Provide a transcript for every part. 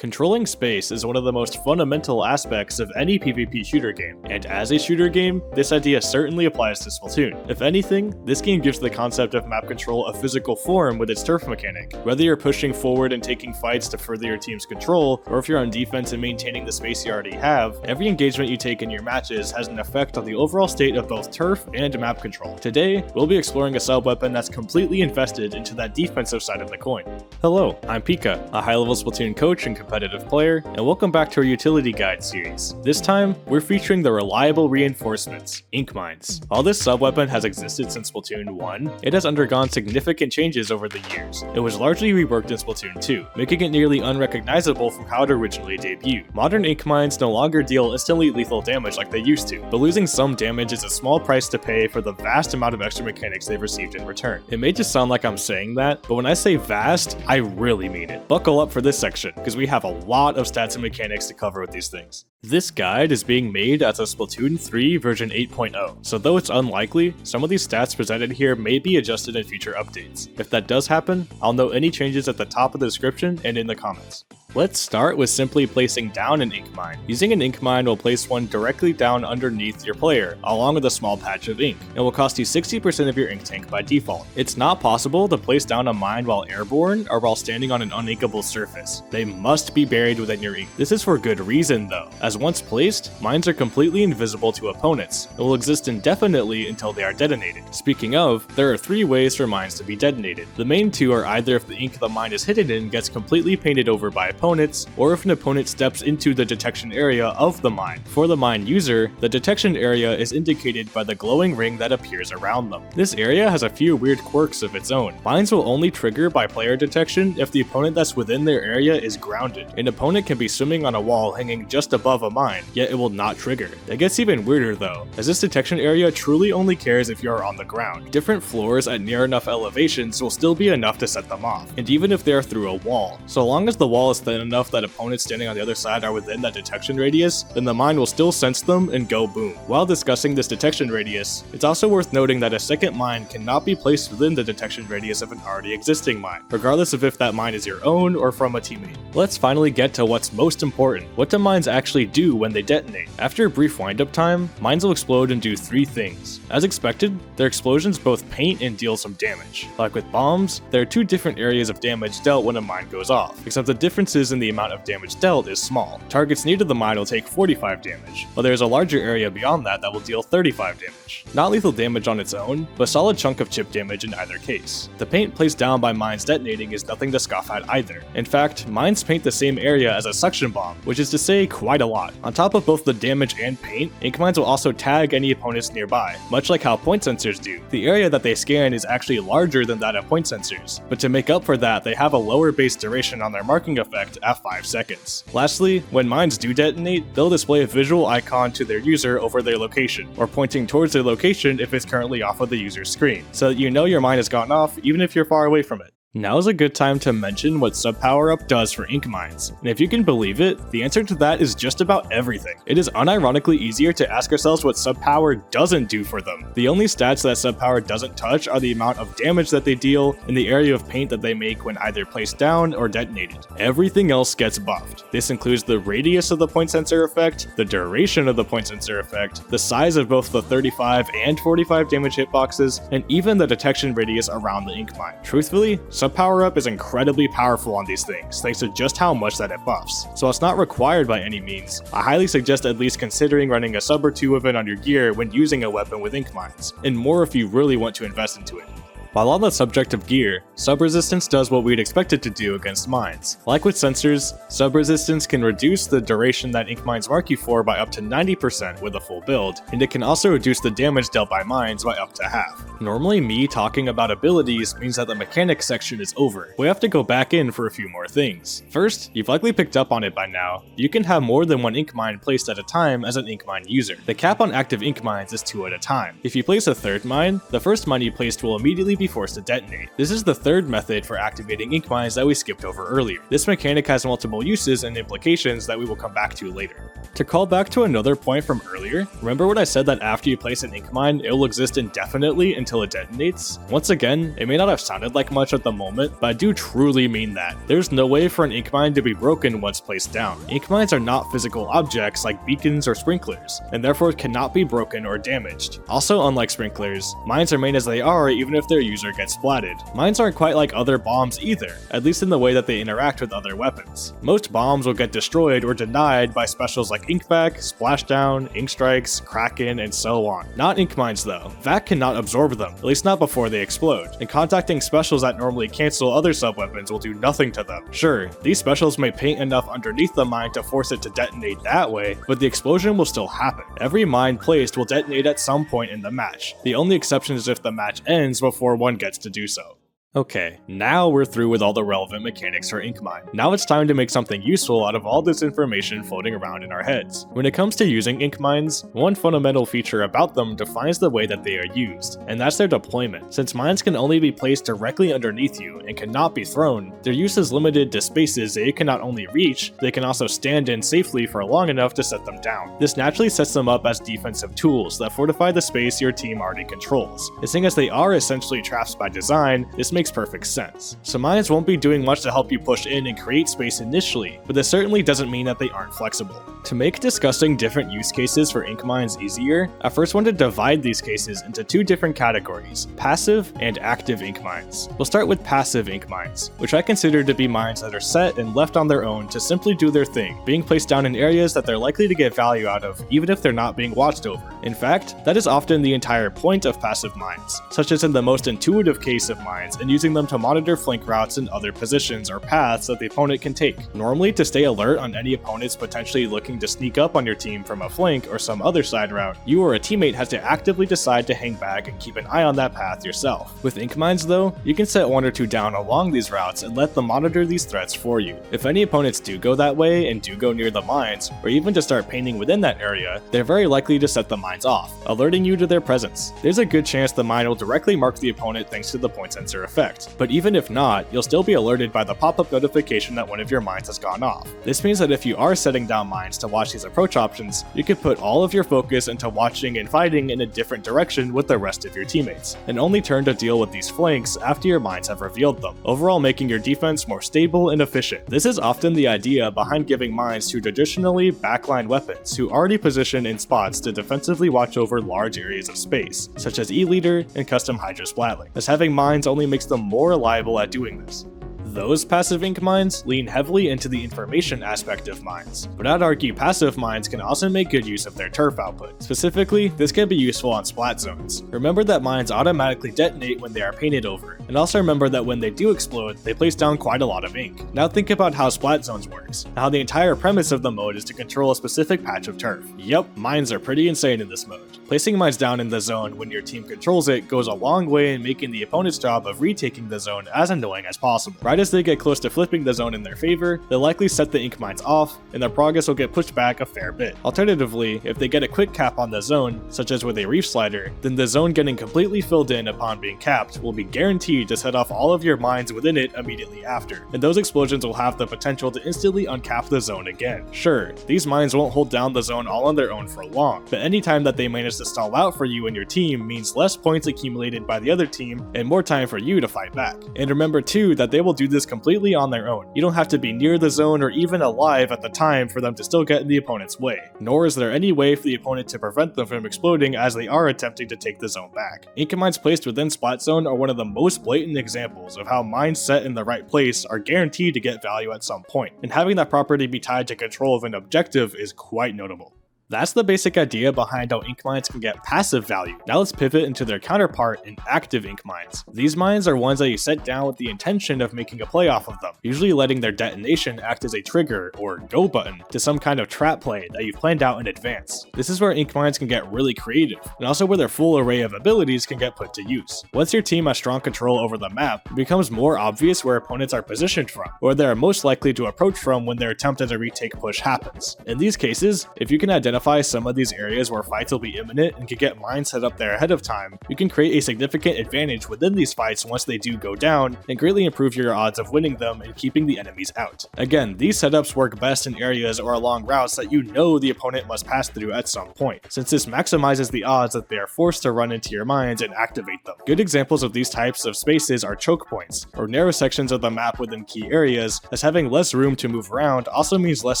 Controlling space is one of the most fundamental aspects of any PvP shooter game, and as a shooter game, this idea certainly applies to Splatoon. If anything, this game gives the concept of map control a physical form with its turf mechanic. Whether you're pushing forward and taking fights to further your team's control, or if you're on defense and maintaining the space you already have, every engagement you take in your matches has an effect on the overall state of both turf and map control. Today, we'll be exploring a sub-weapon that's completely invested into that defensive side of the coin. Hello, I'm Pika, a high-level Splatoon coach and competitive player, and welcome back to our utility guide series. This time, we're featuring the reliable reinforcements, ink mines. While this sub-weapon has existed since Splatoon 1, it has undergone significant changes over the years. It was largely reworked in Splatoon 2, making it nearly unrecognizable from how it originally debuted. Modern ink mines no longer deal instantly lethal damage like they used to, but losing some damage is a small price to pay for the vast amount of extra mechanics they've received in return. It may just sound like I'm saying that, but when I say vast, I really mean it. Buckle up for this section, because we have a lot of stats and mechanics to cover with these things. This guide is being made as a Splatoon 3 version 8.0, so though it's unlikely, some of these stats presented here may be adjusted in future updates. If that does happen, I'll note any changes at the top of the description and in the comments. Let's start with simply placing down an ink mine. Using an ink mine will place one directly down underneath your player, along with a small patch of ink. It will cost you 60% of your ink tank by default. It's not possible to place down a mine while airborne or while standing on an uninkable surface. They must be buried within your ink. This is for good reason though, as once placed, mines are completely invisible to opponents. It will exist indefinitely until they are detonated. Speaking of, there are 3 ways for mines to be detonated. The main 2 are either if the ink the mine is hidden in gets completely painted over by opponents, or if an opponent steps into the detection area of the mine. For the mine user, the detection area is indicated by the glowing ring that appears around them. This area has a few weird quirks of its own. Mines will only trigger by player detection if the opponent that's within their area is grounded. An opponent can be swimming on a wall hanging just above a mine, yet it will not trigger. It gets even weirder though, as this detection area truly only cares if you are on the ground. Different floors at near enough elevations will still be enough to set them off, and even if they are through a wall. So long as the wall is thin enough that opponents standing on the other side are within that detection radius, then the mine will still sense them and go boom. While discussing this detection radius, it's also worth noting that a second mine cannot be placed within the detection radius of an already existing mine, regardless of if that mine is your own or from a teammate. Let's finally get to what's most important. What do mines actually do when they detonate? After a brief windup time, mines will explode and do 3 things. As expected, their explosions both paint and deal some damage. Like with bombs, there are 2 different areas of damage dealt when a mine goes off, except the differences in the amount of damage dealt is small. Targets near to the mine will take 45 damage, but there's a larger area beyond that that will deal 35 damage. Not lethal damage on its own, but a solid chunk of chip damage in either case. The paint placed down by mines detonating is nothing to scoff at either. In fact, mines paint the same area as a suction bomb, which is to say quite a lot. On top of both the damage and paint, ink mines will also tag any opponents nearby, much like how point sensors do. The area that they scan is actually larger than that of point sensors, but to make up for that, they have a lower base duration on their marking effect at 5 seconds. Lastly, when mines do detonate, they'll display a visual icon to their user over their location, or pointing towards their location if it's currently off of the user's screen, so that you know your mine has gone off even if you're far away from it. Now is a good time to mention what sub power-up does for ink mines, and if you can believe it, the answer to that is just about everything. It is unironically easier to ask ourselves what sub power doesn't do for them. The only stats that sub power doesn't touch are the amount of damage that they deal and the area of paint that they make when either placed down or detonated. Everything else gets buffed. This includes the radius of the point sensor effect, the duration of the point sensor effect, the size of both the 35 and 45 damage hitboxes, and even the detection radius around the ink mine. Truthfully, sub power-up is incredibly powerful on these things, thanks to just how much that it buffs. So it's not required by any means. I highly suggest at least considering running a sub or 2 of it on your gear when using a weapon with ink mines, and more if you really want to invest into it. While on the subject of gear, sub-resistance does what we'd expect it to do against mines. Like with sensors, sub-resistance can reduce the duration that ink mines mark you for by up to 90% with a full build, and it can also reduce the damage dealt by mines by up to half. Normally me talking about abilities means that the mechanics section is over. We have to go back in for a few more things. First, you've likely picked up on it by now, you can have more than 1 ink mine placed at a time as an ink mine user. The cap on active ink mines is 2 at a time. If you place a third mine, the first mine you placed will immediately be forced to detonate. This is the third method for activating ink mines that we skipped over earlier. This mechanic has multiple uses and implications that we will come back to later. To call back to another point from earlier, remember when I said that after you place an ink mine, it will exist indefinitely until it detonates? Once again, it may not have sounded like much at the moment, but I do truly mean that. There's no way for an ink mine to be broken once placed down. Ink mines are not physical objects like beacons or sprinklers, and therefore cannot be broken or damaged. Also, unlike sprinklers, mines are made as they are even if their user gets splatted. Mines aren't quite like other bombs either, at least in the way that they interact with other weapons. Most bombs will get destroyed or denied by specials like Inkback, Splashdown, Ink Strikes, Kraken, and so on. Not ink mines though. VAC cannot absorb them, at least not before they explode, and contacting specials that normally cancel other sub-weapons will do nothing to them. Sure, these specials may paint enough underneath the mine to force it to detonate that way, but the explosion will still happen. Every mine placed will detonate at some point in the match. The only exception is if the match ends before one gets to do so. Okay, now we're through with all the relevant mechanics for ink mine. Now it's time to make something useful out of all this information floating around in our heads. When it comes to using ink mines, one fundamental feature about them defines the way that they are used, and that's their deployment. Since mines can only be placed directly underneath you and cannot be thrown, their use is limited to spaces that you can not only reach, they can also stand in safely for long enough to set them down. This naturally sets them up as defensive tools that fortify the space your team already controls. And seeing as they are essentially traps by design, this makes perfect sense. So mines won't be doing much to help you push in and create space initially, but this certainly doesn't mean that they aren't flexible. To make discussing different use cases for ink mines easier, I first want to divide these cases into two different categories, passive and active ink mines. We'll start with passive ink mines, which I consider to be mines that are set and left on their own to simply do their thing, being placed down in areas that they're likely to get value out of, even if they're not being watched over. In fact, that is often the entire point of passive mines, such as in the most intuitive case of mines and using them to monitor flank routes and other positions or paths that the opponent can take. Normally, to stay alert on any opponents potentially looking to sneak up on your team from a flank or some other side route, you or a teammate has to actively decide to hang back and keep an eye on that path yourself. With ink mines though, you can set one or two down along these routes and let them monitor these threats for you. If any opponents do go that way and do go near the mines, or even to start painting within that area, they're very likely to set the mines off, alerting you to their presence. There's a good chance the mine will directly mark the opponent thanks to the point sensor effect, but even if not, you'll still be alerted by the pop-up notification that one of your mines has gone off. This means that if you are setting down mines to watch these approach options, you can put all of your focus into watching and fighting in a different direction with the rest of your teammates, and only turn to deal with these flanks after your mines have revealed them, overall making your defense more stable and efficient. This is often the idea behind giving mines to traditionally backline weapons who already position in spots to defensively watch over large areas of space, such as E-Leader and custom Hydra Splatling, as having mines only makes them more reliable at doing this. Those passive ink mines lean heavily into the information aspect of mines, but I'd argue passive mines can also make good use of their turf output. Specifically, this can be useful on splat zones. Remember that mines automatically detonate when they are painted over, and also remember that when they do explode, they place down quite a lot of ink. Now think about how splat zones works, and how the entire premise of the mode is to control a specific patch of turf. Yep, mines are pretty insane in this mode. Placing mines down in the zone when your team controls it goes a long way in making the opponent's job of retaking the zone as annoying as possible. Right as they get close to flipping the zone in their favor, they'll likely set the ink mines off, and their progress will get pushed back a fair bit. Alternatively, if they get a quick cap on the zone, such as with a reef slider, then the zone getting completely filled in upon being capped will be guaranteed to set off all of your mines within it immediately after, and those explosions will have the potential to instantly uncap the zone again. Sure, these mines won't hold down the zone all on their own for long, but any time that they manage to stall out for you and your team means less points accumulated by the other team and more time for you to fight back. And remember too that they will do this completely on their own. You don't have to be near the zone or even alive at the time for them to still get in the opponent's way, nor is there any way for the opponent to prevent them from exploding as they are attempting to take the zone back. Ink mines placed within Splat Zone are one of the most blatant examples of how mines set in the right place are guaranteed to get value at some point, and having that property be tied to control of an objective is quite notable. That's the basic idea behind how ink mines can get passive value. Now let's pivot into their counterpart in active ink mines. These mines are ones that you set down with the intention of making a play off of them, usually letting their detonation act as a trigger or go button to some kind of trap play that you've planned out in advance. This is where ink mines can get really creative, and also where their full array of abilities can get put to use. Once your team has strong control over the map, it becomes more obvious where opponents are positioned from, or they are most likely to approach from when their attempt at a retake push happens. In these cases, if you can identify identify some of these areas where fights will be imminent and can get mines set up there ahead of time, you can create a significant advantage within these fights once they do go down, and greatly improve your odds of winning them and keeping the enemies out. Again, these setups work best in areas or along routes that you know the opponent must pass through at some point, since this maximizes the odds that they are forced to run into your mines and activate them. Good examples of these types of spaces are choke points, or narrow sections of the map within key areas, as having less room to move around also means less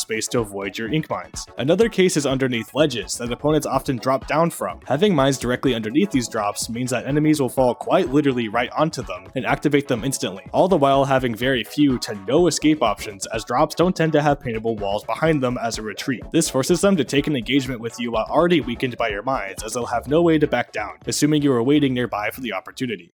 space to avoid your ink mines. Another case is underneath ledges that opponents often drop down from. Having mines directly underneath these drops means that enemies will fall quite literally right onto them and activate them instantly, all the while having very few to no escape options, as drops don't tend to have paintable walls behind them as a retreat. This forces them to take an engagement with you while already weakened by your mines, as they'll have no way to back down, assuming you are waiting nearby for the opportunity.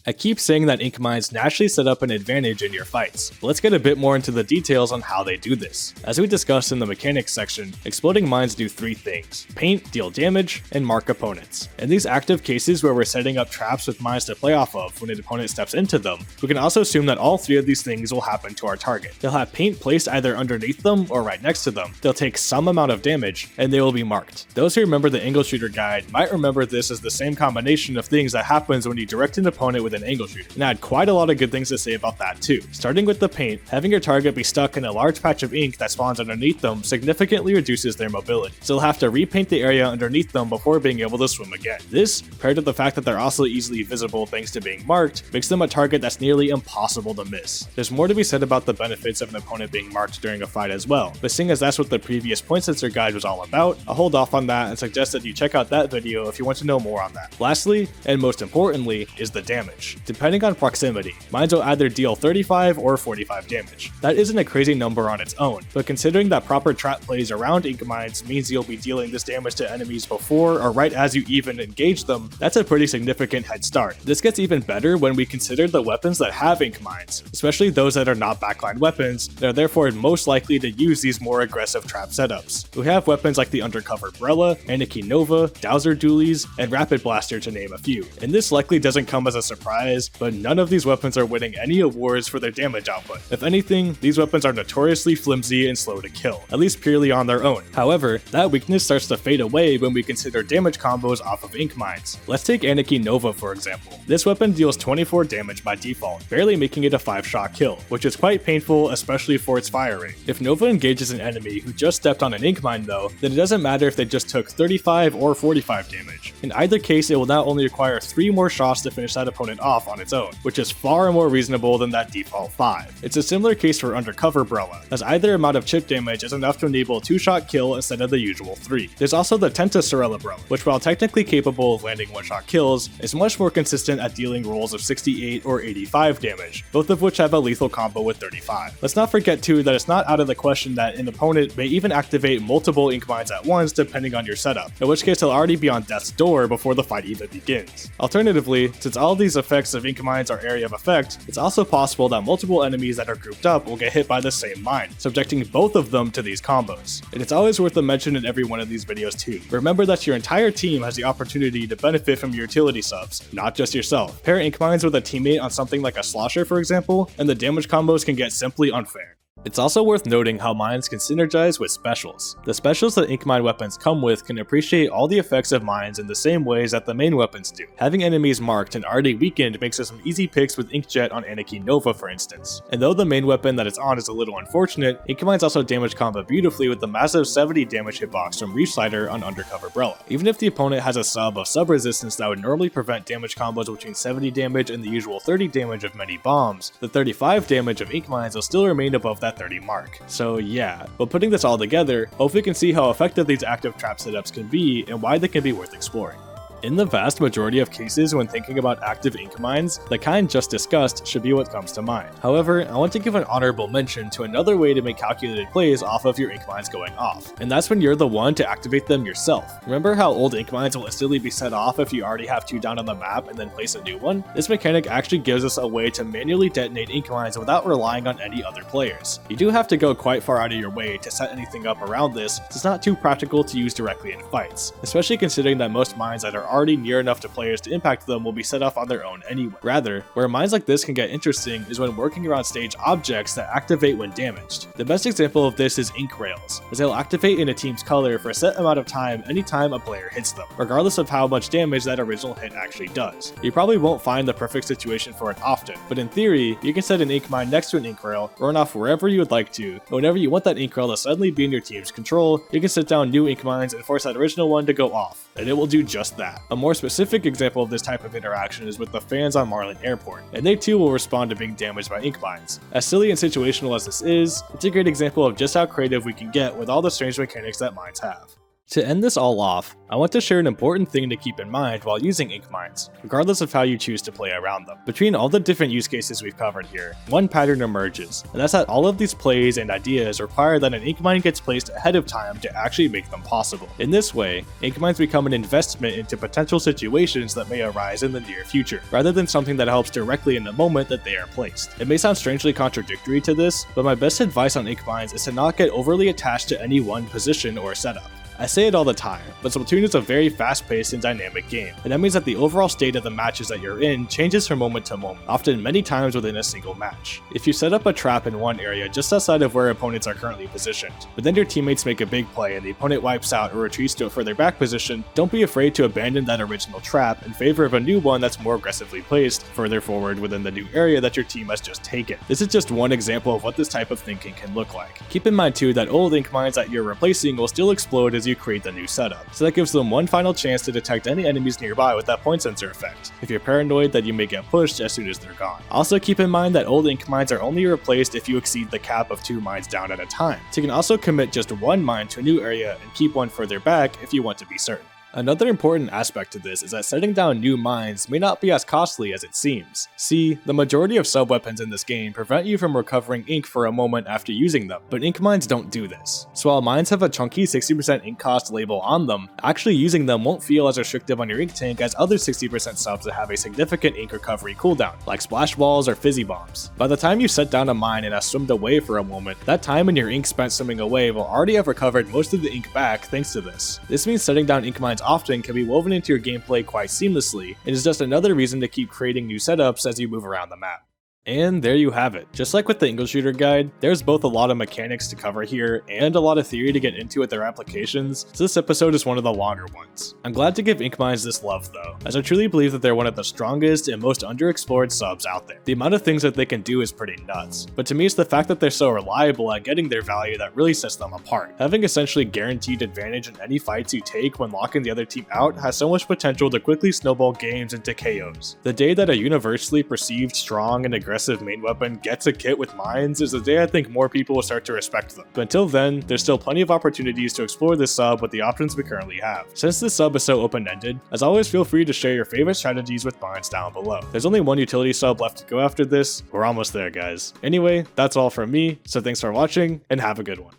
I keep saying that ink mines naturally set up an advantage in your fights, but let's get a bit more into the details on how they do this. As we discussed in the mechanics section, exploding mines do three things: paint, deal damage, and mark opponents. In these active cases where we're setting up traps with mines to play off of when an opponent steps into them, we can also assume that all three of these things will happen to our target. They'll have paint placed either underneath them or right next to them, they'll take some amount of damage, and they will be marked. Those who remember the angle shooter guide might remember this as the same combination of things that happens when you direct an opponent with an angle shooter, and I had quite a lot of good things to say about that too. Starting with the paint, having your target be stuck in a large patch of ink that spawns underneath them significantly reduces their mobility, so they'll have to repaint the area underneath them before being able to swim again. This, paired with the fact that they're also easily visible thanks to being marked, makes them a target that's nearly impossible to miss. There's more to be said about the benefits of an opponent being marked during a fight as well, but seeing as that's what the previous point sensor guide was all about, I'll hold off on that and suggest that you check out that video if you want to know more on that. Lastly, and most importantly, is the damage. Depending on proximity, mines will either deal 35 or 45 damage. That isn't a crazy number on its own, but considering that proper trap plays around ink mines means you'll be dealing this damage to enemies before or right as you even engage them, that's a pretty significant head start. This gets even better when we consider the weapons that have ink mines, especially those that are not backline weapons, that are therefore most likely to use these more aggressive trap setups. We have weapons like the Undercover Brella, Anarchy Nova, Douser Dualies, and Rapid Blaster to name a few, and this likely doesn't come as a surprise, but none of these weapons are winning any awards for their damage output. If anything, these weapons are notoriously flimsy and slow to kill, at least purely on their own. However, that weakness starts to fade away when we consider damage combos off of ink mines. Let's take Anarchy Nova for example. This weapon deals 24 damage by default, barely making it a 5-shot kill, which is quite painful, especially for its fire rate. If Nova engages an enemy who just stepped on an ink mine though, then it doesn't matter if they just took 35 or 45 damage. In either case, it will now only require 3 more shots to finish that opponent off on its own, which is far more reasonable than that default 5. It's a similar case for Undercover Brella, as either amount of chip damage is enough to enable a 2-shot kill instead of the usual 3. There's also the Tentasorella Brella, which while technically capable of landing 1-shot kills, is much more consistent at dealing rolls of 68 or 85 damage, both of which have a lethal combo with 35. Let's not forget too that it's not out of the question that an opponent may even activate multiple ink mines at once depending on your setup, in which case they'll already be on death's door before the fight even begins. Alternatively, since all these effects of ink mines are area of effect, it's also possible that multiple enemies that are grouped up will get hit by the same mine, subjecting both of them to these combos. And it's always worth a mention in every one of these videos too. Remember that your entire team has the opportunity to benefit from your utility subs, not just yourself. Pair ink mines with a teammate on something like a slosher for example, and the damage combos can get simply unfair. It's also worth noting how mines can synergize with specials. The specials that ink mine weapons come with can appreciate all the effects of mines in the same ways that the main weapons do. Having enemies marked and already weakened makes it some easy picks with Inkjet on Anarchy Nova for instance. And though the main weapon that it's on is a little unfortunate, ink mines also damage combo beautifully with the massive 70 damage hitbox from Reach Slider on Undercover Brella. Even if the opponent has a sub of sub resistance that would normally prevent damage combos between 70 damage and the usual 30 damage of many bombs, the 35 damage of ink mines will still remain above that 30 mark. So yeah, but putting this all together, hopefully you can see how effective these active trap setups can be and why they can be worth exploring. In the vast majority of cases when thinking about active ink mines, the kind just discussed should be what comes to mind. However, I want to give an honorable mention to another way to make calculated plays off of your ink mines going off, and that's when you're the one to activate them yourself. Remember how old ink mines will instantly be set off if you already have 2 down on the map and then place a new one? This mechanic actually gives us a way to manually detonate ink mines without relying on any other players. You do have to go quite far out of your way to set anything up around this, so it's not too practical to use directly in fights, especially considering that most mines that are already near enough to players to impact them will be set off on their own anyway. Rather, where mines like this can get interesting is when working around stage objects that activate when damaged. The best example of this is ink rails, as they'll activate in a team's color for a set amount of time anytime a player hits them, regardless of how much damage that original hit actually does. You probably won't find the perfect situation for it often, but in theory, you can set an ink mine next to an ink rail, run off wherever you would like to, and whenever you want that ink rail to suddenly be in your team's control, you can set down new ink mines and force that original one to go off, and it will do just that. A more specific example of this type of interaction is with the fans on Marlin Airport, and they too will respond to being damaged by ink mines. As silly and situational as this is, it's a great example of just how creative we can get with all the strange mechanics that mines have. To end this all off, I want to share an important thing to keep in mind while using ink mines, regardless of how you choose to play around them. Between all the different use cases we've covered here, one pattern emerges, and that's that all of these plays and ideas require that an ink mine gets placed ahead of time to actually make them possible. In this way, ink mines become an investment into potential situations that may arise in the near future, rather than something that helps directly in the moment that they are placed. It may sound strangely contradictory to this, but my best advice on ink mines is to not get overly attached to any one position or setup. I say it all the time, but Splatoon is a very fast-paced and dynamic game, and that means that the overall state of the matches that you're in changes from moment to moment, often many times within a single match. If you set up a trap in one area just outside of where opponents are currently positioned, but then your teammates make a big play and the opponent wipes out or retreats to a further back position, don't be afraid to abandon that original trap in favor of a new one that's more aggressively placed further forward within the new area that your team has just taken. This is just one example of what this type of thinking can look like. Keep in mind too that old ink mines that you're replacing will still explode as you create the new setup, so that gives them one final chance to detect any enemies nearby with that point sensor effect, if you're paranoid that you may get pushed as soon as they're gone. Also keep in mind that old ink mines are only replaced if you exceed the cap of 2 mines down at a time, so you can also commit just one mine to a new area and keep one further back if you want to be certain. Another important aspect to this is that setting down new mines may not be as costly as it seems. See, the majority of sub-weapons in this game prevent you from recovering ink for a moment after using them, but ink mines don't do this. So while mines have a chunky 60% ink cost label on them, actually using them won't feel as restrictive on your ink tank as other 60% subs that have a significant ink recovery cooldown, like splash balls or fizzy bombs. By the time you set down a mine and have swimmed away for a moment, that time in your ink spent swimming away will already have recovered most of the ink back thanks to this. This means setting down ink mines often can be woven into your gameplay quite seamlessly, and is just another reason to keep creating new setups as you move around the map. And there you have it. Just like with the English Shooter guide, there's both a lot of mechanics to cover here and a lot of theory to get into with their applications, so this episode is one of the longer ones. I'm glad to give ink mines this love though, as I truly believe that they're one of the strongest and most underexplored subs out there. The amount of things that they can do is pretty nuts, but to me it's the fact that they're so reliable at getting their value that really sets them apart. Having essentially guaranteed advantage in any fights you take when locking the other team out has so much potential to quickly snowball games into KOs. The day that a universally perceived strong and aggressive main weapon gets a kit with mines is the day I think more people will start to respect them. But until then, there's still plenty of opportunities to explore this sub with the options we currently have. Since this sub is so open-ended, as always feel free to share your favorite strategies with mines down below. There's only one utility sub left to go after this. We're almost there, guys. Anyway, that's all from me, so thanks for watching and have a good one.